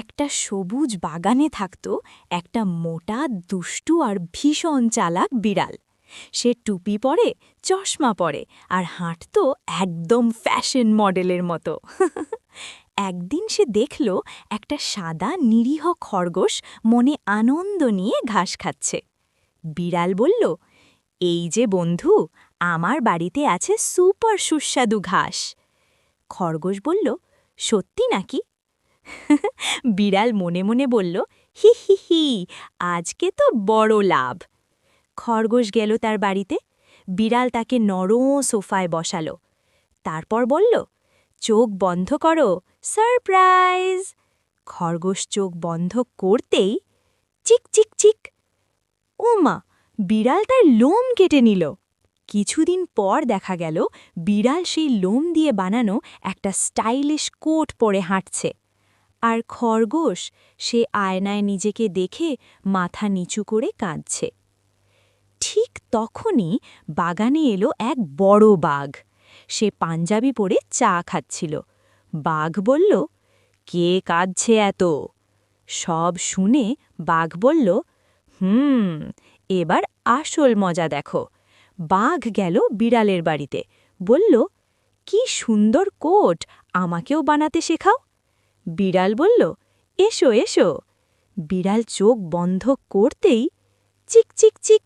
একটা সবুজ বাগানে থাকত একটা মোটা দুষ্টু আর ভীষণ চালাক বিড়াল। সে টুপি পরে, চশমা পরে আর হাঁটত একদম ফ্যাশন মডেলের মতো। একদিন সে দেখল একটা সাদা নিরীহ খরগোশ মনে আনন্দ নিয়ে ঘাস খাচ্ছে। বিড়াল বলল, এই যে বন্ধু, আমার বাড়িতে আছে সুপার সুস্বাদু ঘাস। খরগোশ বলল, সত্যি নাকি? বিড়াল মনে মনে বলল, হি হি হি, আজকে তো বড় লাভ। খরগোশ গেল তার বাড়িতে। বিড়াল তাকে নরম সোফায় বসালো। তারপর বলল, চোখ বন্ধ করো, সারপ্রাইজ। খরগোশ চোখ বন্ধ করতেই চিক চিক চিক, ওমা, বিড়াল তার লোম কেটে নিল। কিছুদিন পর দেখা গেল বিড়াল সেই লোম দিয়ে বানানো একটা স্টাইলিশ কোট পরে হাঁটছে। আর খরগোশ সে আয়নায় নিজেকে দেখে মাথা নিচু করে কাঁদছে। ঠিক তখনই বাগানে এলো এক বড় বাঘ। সে পাঞ্জাবি পরে চা খাচ্ছিল। বাঘ বলল, কে কাঁদছে এত? সব শুনে বাঘ বলল, এবার আসল মজা দেখো। বাঘ গেল বিড়ালের বাড়িতে, বলল, কি সুন্দর কোট, আমাকেও বানাতে শেখাও। বিড়াল বলল, এসো এসো। বিড়াল চোখ বন্ধ করতেই চিক চিক চিক,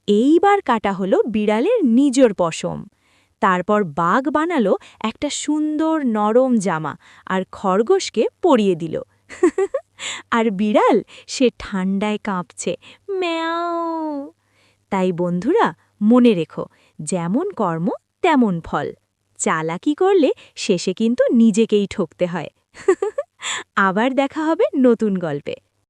এইবার কাটা হলো বিড়ালের নিজের পশম। তারপর বাঘ বানালো একটা সুন্দর নরম জামা আর খরগোশকে পরিয়ে দিল। আর বিড়াল সে ঠান্ডায় কাঁপছে, ম্যাও। তাই বন্ধুরা, মনে রেখো, যেমন কর্ম তেমন ফল। চালাকি করলে শেষে কিন্তু নিজেকেই ঠকতে হয়। আবার দেখা হবে নতুন গল্পে।